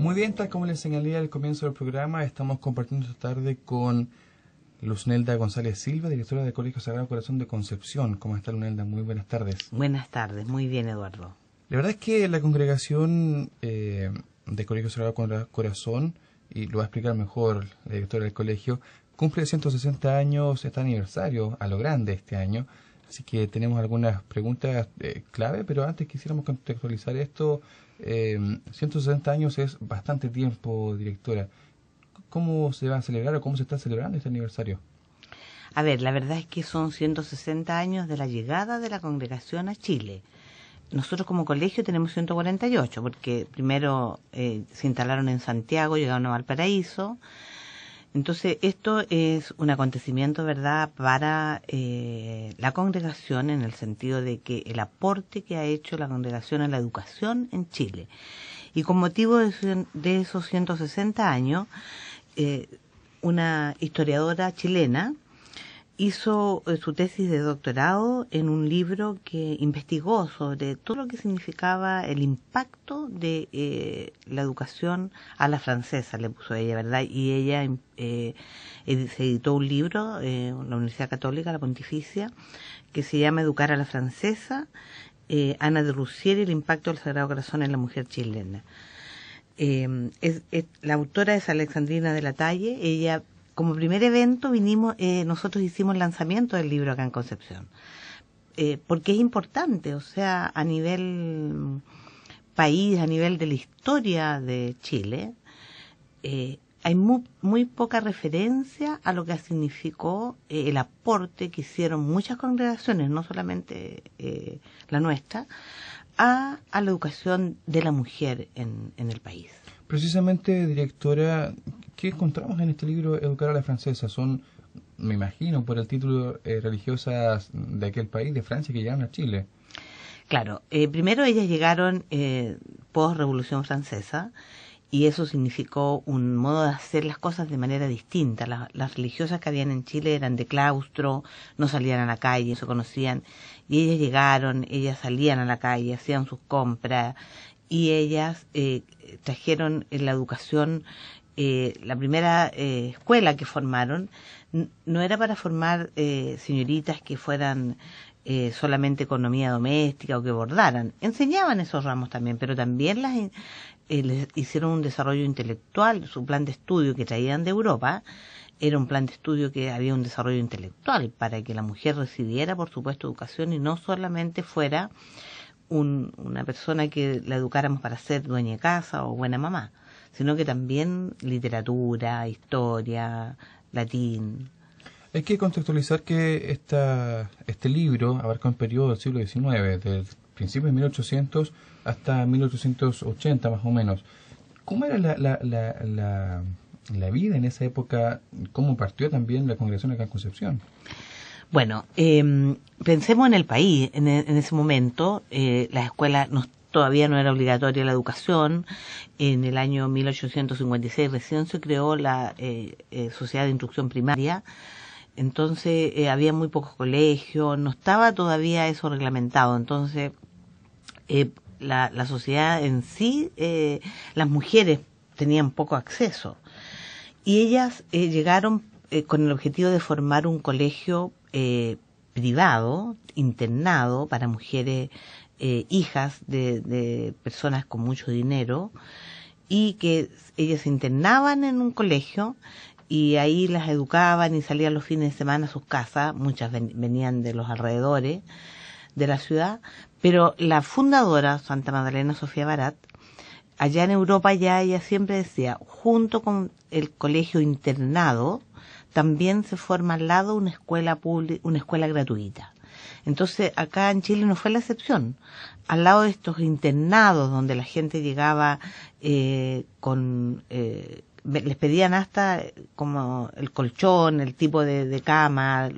Muy bien, tal como les señalé al comienzo del programa, estamos compartiendo esta tarde con Luznelda González Silva, directora del Colegio Sagrado Corazón de Concepción. ¿Cómo está, Luznelda? Muy buenas tardes. Buenas tardes, muy bien, Eduardo. La verdad es que la congregación de Colegio Sagrado Corazón, y lo va a explicar mejor la directora del colegio, cumple 160 años, este aniversario, a lo grande este año. Así que tenemos algunas preguntas clave, pero antes quisiéramos contextualizar esto. 160 años es bastante tiempo, directora. ¿Cómo se va a celebrar o cómo se está celebrando este aniversario? A ver, la verdad es que son 160 años de la llegada de la congregación a Chile. Nosotros como colegio tenemos 148, porque primero se instalaron en Santiago, llegaron a Valparaíso. Entonces, esto es un acontecimiento, ¿verdad?, para la congregación, en el sentido de que el aporte que ha hecho la congregación a la educación en Chile. Y con motivo de esos 160 años, una historiadora chilena hizo su tesis de doctorado en un libro que investigó sobre todo lo que significaba el impacto de la educación a la francesa, le puso ella, ¿verdad? Y ella se editó un libro en la Universidad Católica, la Pontificia, que se llama Educar a la francesa, Ana de Rusier y el impacto del Sagrado Corazón en la mujer chilena. La autora es Alexandrina de la Talle. Ella, como primer evento, nosotros hicimos el lanzamiento del libro acá en Concepción, porque es importante, o sea, a nivel país, a nivel de la historia de Chile, hay muy poca referencia a lo que significó el aporte que hicieron muchas congregaciones, no solamente la nuestra, a la educación de la mujer en el país. Precisamente, directora, ¿qué encontramos en este libro Educar a la francesa? Son, me imagino, por el título, religiosas de aquel país, de Francia, que llegaron a Chile. Claro, primero ellas llegaron post-Revolución Francesa, y eso significó un modo de hacer las cosas de manera distinta. Las religiosas que habían en Chile eran de claustro, no salían a la calle, se conocían, y ellas llegaron, ellas salían a la calle, hacían sus compras, y ellas trajeron en la educación, la primera escuela que formaron, no era para formar señoritas que fueran solamente economía doméstica o que bordaran. Enseñaban esos ramos también, pero también les hicieron un desarrollo intelectual. Su plan de estudio que traían de Europa era un plan de estudio que había un desarrollo intelectual para que la mujer recibiera, por supuesto, educación y no solamente fuera una persona que la educáramos para ser dueña de casa o buena mamá, sino que también literatura, historia, latín. Hay que contextualizar que este libro abarca un periodo del siglo XIX, desde principios de 1800 hasta 1880 más o menos. ¿Cómo era la vida en esa época? ¿Cómo partió también la congregación acá en Concepción? Bueno, pensemos en el país. En ese momento, las escuelas todavía no era obligatoria la educación. En el año 1856 recién se creó la Sociedad de Instrucción Primaria. Entonces había muy pocos colegios, no estaba todavía eso reglamentado. Entonces la sociedad en sí, las mujeres tenían poco acceso. Y ellas llegaron con el objetivo de formar un colegio privado, internado, para mujeres hijas de personas con mucho dinero, y que ellas se internaban en un colegio y ahí las educaban y salían los fines de semana a sus casas. Muchas venían de los alrededores de la ciudad, pero la fundadora, Santa Magdalena Sofía Barat, allá en Europa ya ella siempre decía, junto con el colegio internado, también se forma al lado una escuela pública, una escuela gratuita. Entonces acá en Chile no fue la excepción. Al lado de estos internados donde la gente llegaba les pedían hasta como el colchón, el tipo de cama,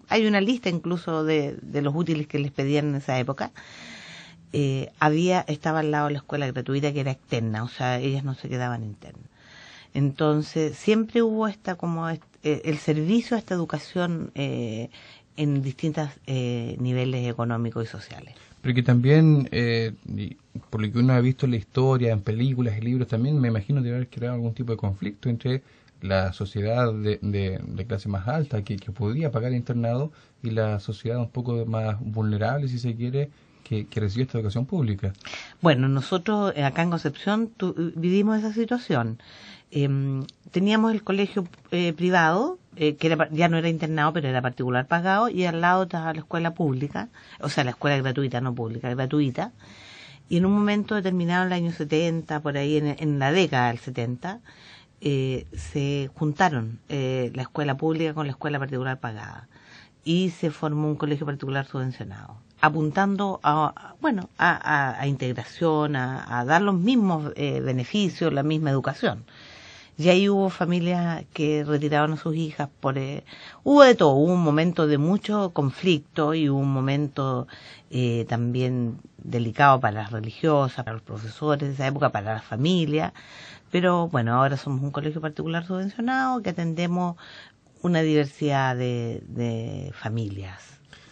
hay una lista incluso de los útiles que les pedían en esa época. Estaba al lado la escuela gratuita que era externa, o sea, ellas no se quedaban internas. Entonces siempre hubo el servicio a esta educación en distintos niveles económicos y sociales. Pero que también, por lo que uno ha visto en la historia, en películas y libros, también me imagino debe haber creado algún tipo de conflicto entre la sociedad de clase más alta que podía pagar el internado y la sociedad un poco más vulnerable, si se quiere, que recibe esta educación pública. Bueno, nosotros acá en Concepción vivimos esa situación. Teníamos el colegio privado, que ya no era internado, pero era particular pagado, y al lado estaba la escuela pública, o sea, la escuela gratuita, no pública, gratuita. Y en un momento determinado, en el año 70, por ahí en la década del 70, se juntaron la escuela pública con la escuela particular pagada y se formó un colegio particular subvencionado, apuntando a integración, a dar los mismos beneficios, la misma educación. Y ahí hubo familias que retiraron a sus hijas hubo de todo, hubo un momento de mucho conflicto y hubo un momento también delicado para las religiosas, para los profesores de esa época, para la familia. Pero bueno, ahora somos un colegio particular subvencionado que atendemos una diversidad de familias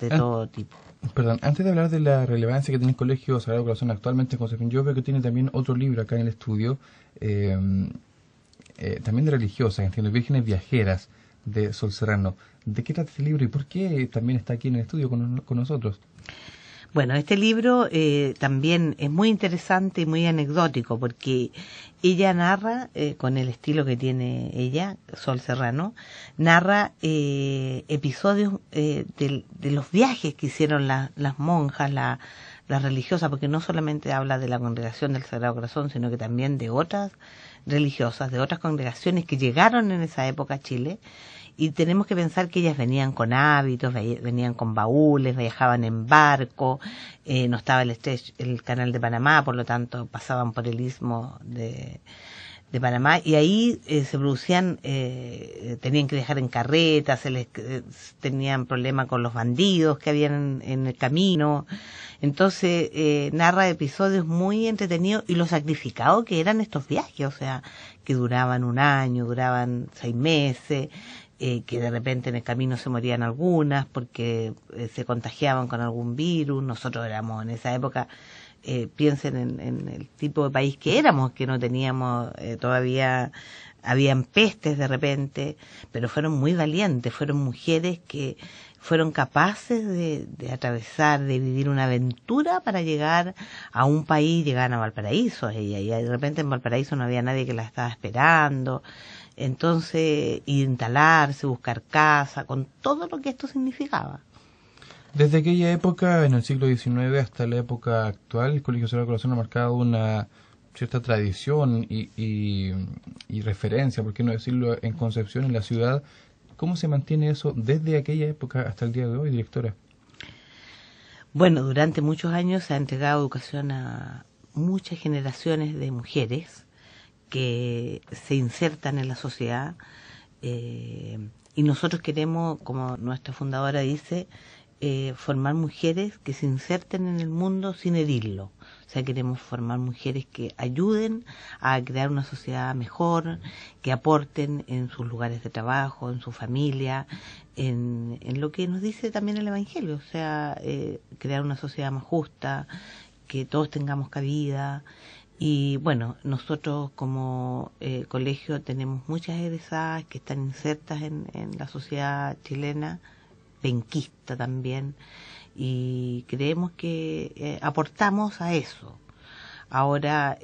de todo tipo. Perdón, antes de hablar de la relevancia que tiene el Colegio Sagrado Corazón actualmente en Concepción, yo veo que tiene también otro libro acá en el estudio, también de religiosas, entiendo, Vírgenes Viajeras, de Sol Serrano. ¿De qué trata este libro y por qué también está aquí en el estudio con nosotros? Bueno, este libro también es muy interesante y muy anecdótico porque ella narra, con el estilo que tiene ella, Sol Serrano, narra episodios de los viajes que hicieron las monjas, las religiosas, porque no solamente habla de la congregación del Sagrado Corazón, sino que también de otras religiosas, de otras congregaciones que llegaron en esa época a Chile. Y tenemos que pensar que ellas venían con hábitos, venían con baúles, viajaban en barco, no estaba el canal de Panamá, por lo tanto pasaban por el istmo de Panamá, y ahí se producían, tenían que viajar en carretas, tenían problemas con los bandidos que habían en el camino. Entonces narra episodios muy entretenidos y lo sacrificados que eran estos viajes, o sea, que duraban un año, duraban 6 meses, que de repente en el camino se morían algunas porque se contagiaban con algún virus. Nosotros éramos en esa época, piensen en el tipo de país que éramos, que no teníamos todavía, habían pestes de repente, pero fueron muy valientes, fueron mujeres que fueron capaces de atravesar, de vivir una aventura para llegar a un país, llegaban a Valparaíso, y de repente en Valparaíso no había nadie que las estaba esperando. Entonces, instalarse, buscar casa, con todo lo que esto significaba. Desde aquella época, en el siglo XIX hasta la época actual, el Colegio Sagrado Corazón ha marcado una cierta tradición y referencia, por qué no decirlo, en Concepción, en la ciudad. ¿Cómo se mantiene eso desde aquella época hasta el día de hoy, directora? Bueno, durante muchos años se ha entregado educación a muchas generaciones de mujeres que se insertan en la sociedad, y nosotros queremos, como nuestra fundadora dice, formar mujeres que se inserten en el mundo sin herirlo. O sea, queremos formar mujeres que ayuden a crear una sociedad mejor, que aporten en sus lugares de trabajo, en su familia, en lo que nos dice también el Evangelio, o sea, crear una sociedad más justa, que todos tengamos cabida. Y bueno, nosotros como colegio tenemos muchas egresadas que están insertas en la sociedad chilena, penquista también, y creemos que aportamos a eso. Ahora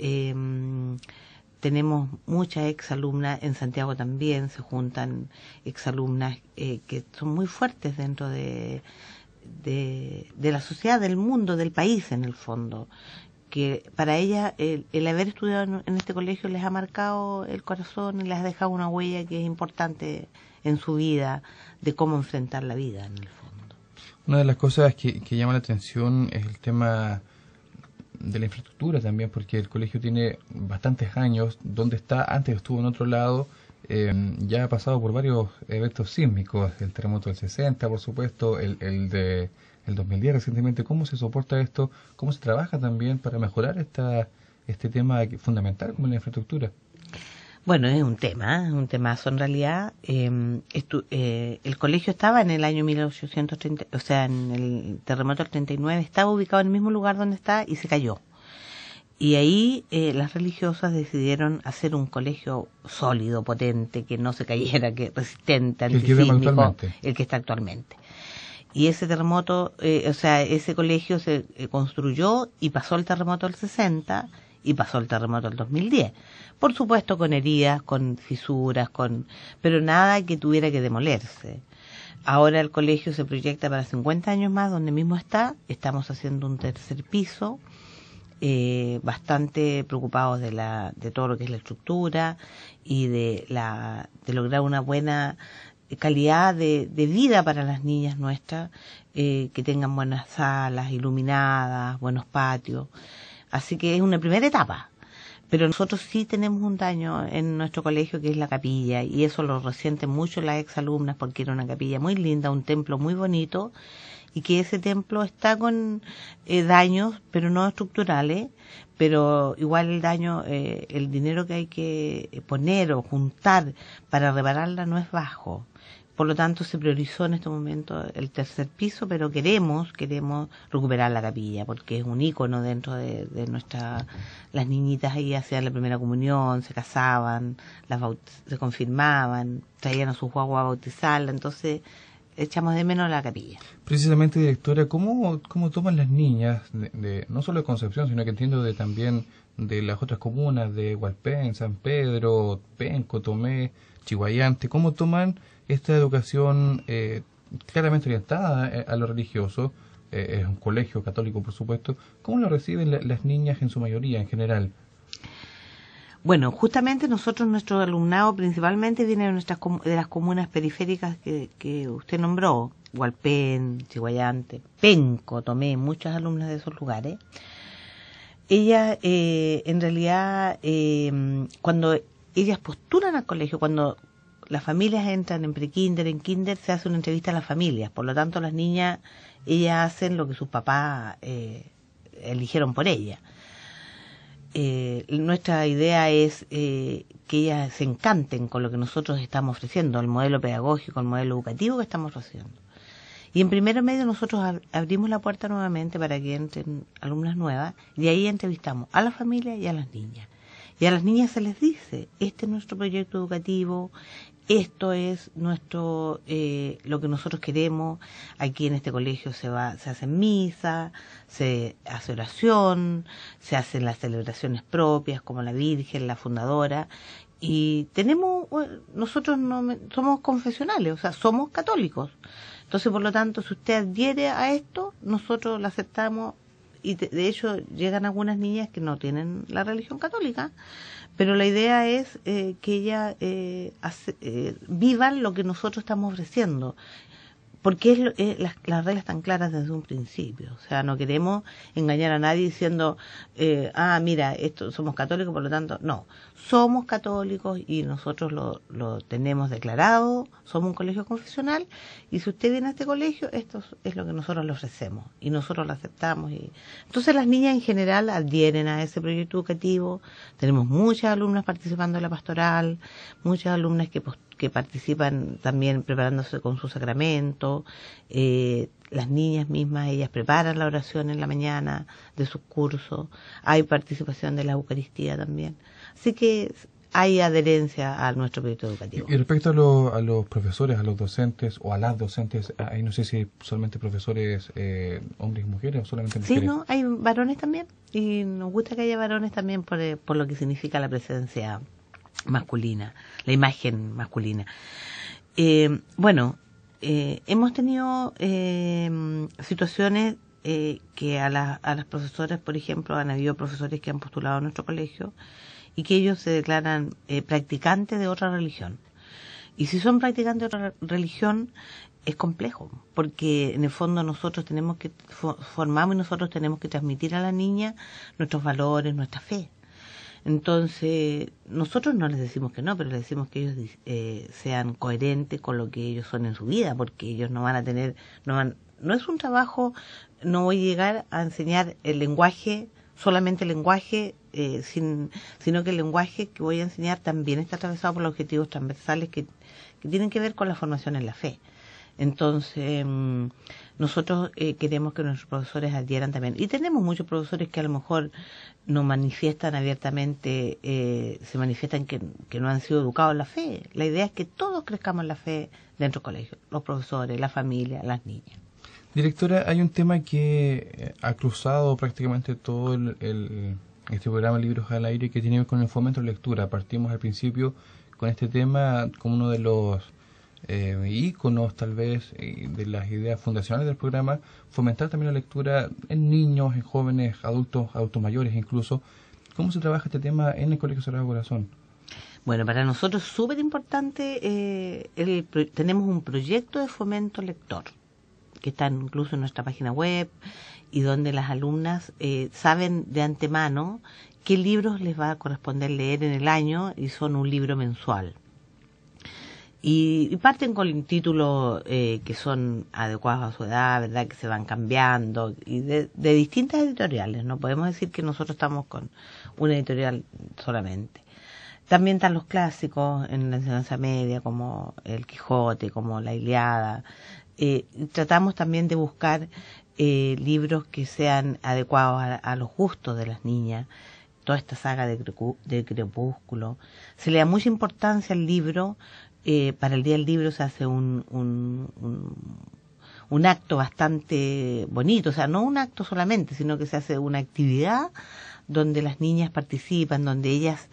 tenemos muchas exalumnas, en Santiago también se juntan exalumnas que son muy fuertes dentro de la sociedad, del mundo, del país en el fondo, que para ella el haber estudiado en este colegio les ha marcado el corazón y les ha dejado una huella que es importante en su vida, de cómo enfrentar la vida en el fondo. Una de las cosas que llama la atención es el tema de la infraestructura también, porque el colegio tiene bastantes años, donde está, antes estuvo en otro lado, ya ha pasado por varios eventos sísmicos, el terremoto del 60, por supuesto, el de el 2010 recientemente. ¿Cómo se soporta esto? ¿Cómo se trabaja también para mejorar este tema fundamental como la infraestructura? Bueno, es un temazo en realidad. El colegio estaba en el año 1830, o sea, en el terremoto del 39, estaba ubicado en el mismo lugar donde está y se cayó. Y ahí las religiosas decidieron hacer un colegio sólido, potente, que no se cayera, que resistente, antisísmico, el que está actualmente. Y ese terremoto, ese colegio se construyó y pasó el terremoto del 60 y pasó el terremoto del 2010. Por supuesto con heridas, con fisuras, pero nada que tuviera que demolerse. Ahora el colegio se proyecta para 50 años más, donde mismo está. Estamos haciendo un tercer piso, bastante preocupados de todo lo que es la estructura y de lograr una buena calidad de vida para las niñas nuestras, que tengan buenas salas iluminadas, buenos patios. Así que es una primera etapa. Pero nosotros sí tenemos un daño en nuestro colegio, que es la capilla, y eso lo resienten mucho las exalumnas, porque era una capilla muy linda, un templo muy bonito, y que ese templo está con daños, pero no estructurales, pero igual el daño, el dinero que hay que poner o juntar para repararla no es bajo. Por lo tanto, se priorizó en este momento el tercer piso, pero queremos recuperar la capilla, porque es un ícono dentro de las niñitas ahí hacían la primera comunión, se casaban, se confirmaban, traían a sus guaguas a bautizarla, entonces echamos de menos la capilla. Precisamente, directora, ¿cómo toman las niñas, no solo de Concepción, sino que entiendo también de las otras comunas, de Hualpén, San Pedro, Penco, Tomé, Chiguayante, cómo toman esta educación claramente orientada a lo religioso? Es un colegio católico, por supuesto. ¿Cómo lo reciben las niñas en su mayoría, en general? Bueno, justamente nuestro alumnado principalmente viene de las comunas periféricas que usted nombró, Hualpén, Chiguayante, Penco, Tomé, muchas alumnas de esos lugares. Ellas, en realidad, cuando ellas postulan al colegio, cuando las familias entran en prekinder, en kinder, se hace una entrevista a las familias. Por lo tanto, las niñas, ellas hacen lo que sus papás eligieron por ellas. Nuestra idea es que ellas se encanten con lo que nosotros estamos ofreciendo, el modelo pedagógico, el modelo educativo que estamos ofreciendo. Y en primero medio nosotros abrimos la puerta nuevamente para que entren alumnas nuevas, y ahí entrevistamos a la familia y a las niñas. Y a las niñas se les dice, este es nuestro proyecto educativo, esto es lo que nosotros queremos. Aquí en este colegio se hacen misas, se hace oración, se hacen las celebraciones propias como la Virgen, la fundadora, y nosotros no somos confesionales, o sea, somos católicos. Entonces, por lo tanto, si usted adhiere a esto, nosotros lo aceptamos. Y de hecho llegan algunas niñas que no tienen la religión católica, pero la idea es que ellas vivan lo que nosotros estamos ofreciendo, porque las reglas están claras desde un principio. O sea, no queremos engañar a nadie diciendo, mira, somos católicos, por lo tanto, no. Somos católicos y nosotros lo tenemos declarado, somos un colegio confesional, y si usted viene a este colegio, esto es lo que nosotros le ofrecemos, y nosotros lo aceptamos. Entonces las niñas en general adhieren a ese proyecto educativo. Tenemos muchas alumnas participando en la pastoral, muchas alumnas que participan también preparándose con su sacramento. Las niñas mismas, ellas preparan la oración en la mañana de sus cursos. Hay participación de la Eucaristía también. Así que hay adherencia a nuestro proyecto educativo. Y respecto a los profesores, a los docentes o a las docentes, ahí no sé si solamente profesores hombres y mujeres o solamente mujeres. Sí, no, hay varones también, y nos gusta que haya varones también por lo que significa la presencia masculina, la imagen masculina. Hemos tenido situaciones que a las profesoras, por ejemplo, han habido profesores que han postulado a nuestro colegio y que ellos se declaran practicantes de otra religión. Y si son practicantes de otra religión, es complejo, porque en el fondo nosotros tenemos que formamos y nosotros tenemos que transmitir a la niña nuestros valores, nuestra fe. Entonces, nosotros no les decimos que no, pero les decimos que ellos sean coherentes con lo que ellos son en su vida, porque ellos no van a tener, no es un trabajo, no voy a llegar a enseñar el lenguaje solamente lenguaje, sino que el lenguaje que voy a enseñar también está atravesado por los objetivos transversales que tienen que ver con la formación en la fe. Entonces, nosotros queremos que nuestros profesores adhieran también. Y tenemos muchos profesores que a lo mejor no manifiestan abiertamente, se manifiestan que no han sido educados en la fe. La idea es que todos crezcamos en la fe dentro del colegio, los profesores, la familia, las niñas. Directora, hay un tema que ha cruzado prácticamente todo este programa Libros al Aire, que tiene que ver con el fomento de lectura. Partimos al principio con este tema como uno de los íconos, tal vez, de las ideas fundacionales del programa, fomentar también la lectura en niños, en jóvenes, adultos mayores incluso. ¿Cómo se trabaja este tema en el Colegio Sagrado Corazón? Bueno, para nosotros es súper importante, tenemos un proyecto de fomento lector, que está incluso en nuestra página web, y donde las alumnas saben de antemano qué libros les va a corresponder leer en el año, y son un libro mensual. Y parten con títulos que son adecuados a su edad, ¿verdad? Que se van cambiando, y de distintas editoriales. No podemos decir que nosotros estamos con una editorial solamente. También están los clásicos en la enseñanza media, como El Quijote, como La Ilíada. Tratamos también de buscar libros que sean adecuados a los gustos de las niñas. Toda esta saga de Crepúsculo. Se le da mucha importancia al libro. Para el Día del Libro se hace un acto bastante bonito, o sea, no un acto solamente, sino que se hace una actividad donde las niñas participan, donde ellas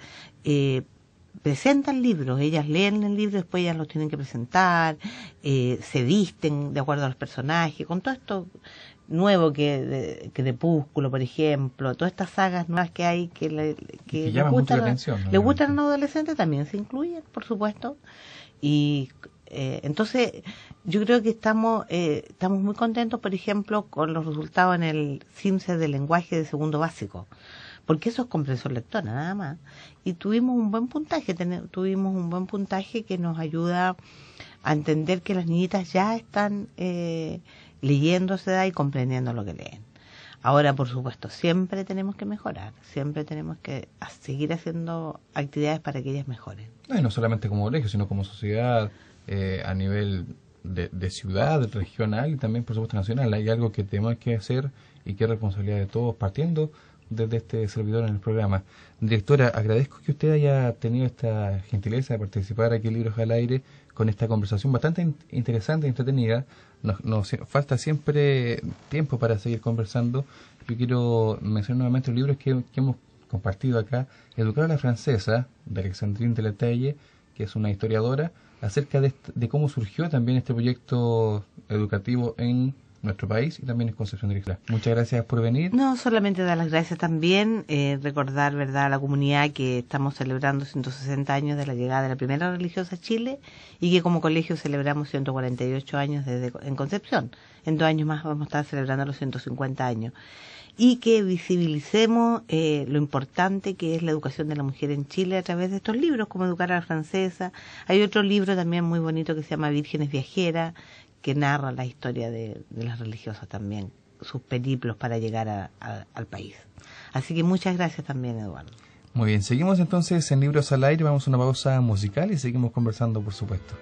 presentan libros, ellas leen el libro, después ellas los tienen que presentar, se visten de acuerdo a los personajes, con todo esto nuevo que Crepúsculo, por ejemplo, todas estas sagas nuevas que hay que les gustan a los adolescentes, también se incluyen, por supuesto. Y entonces yo creo que estamos muy contentos, por ejemplo, con los resultados en el CIMSE de lenguaje de segundo básico, porque eso es comprensión lectora nada más, y tuvimos un buen puntaje que nos ayuda a entender que las niñitas ya están leyendo a esa edad y comprendiendo lo que leen. Ahora, por supuesto, siempre tenemos que mejorar, siempre tenemos que seguir haciendo actividades para que ellas mejoren. No solamente como colegio, sino como sociedad, a nivel de ciudad, regional y también, por supuesto, nacional. Hay algo que tenemos que hacer y que es responsabilidad de todos, partiendo desde este servidor en el programa. Directora, agradezco que usted haya tenido esta gentileza de participar aquí en Libros al Aire con esta conversación bastante interesante y entretenida. Nos falta siempre tiempo para seguir conversando. Yo quiero mencionar nuevamente los libros que hemos compartido acá. Educar a la francesa, de Alexandrine Delatelle, que es una historiadora, acerca de cómo surgió también este proyecto educativo en nuestro país y también en Concepción de Ixtla. Muchas gracias por venir. No, solamente dar las gracias también, recordar, ¿verdad?, a la comunidad que estamos celebrando 160 años de la llegada de la primera religiosa a Chile, y que como colegio celebramos 148 años en Concepción. En 2 años más vamos a estar celebrando los 150 años. Y que visibilicemos lo importante que es la educación de la mujer en Chile a través de estos libros, como Educar a la francesa. Hay otro libro también muy bonito que se llama Vírgenes Viajeras, que narra la historia de las religiosas también, sus periplos para llegar al país. Así que muchas gracias también, Eduardo. Muy bien, seguimos entonces en Libros al Aire, vamos a una pausa musical y seguimos conversando, por supuesto.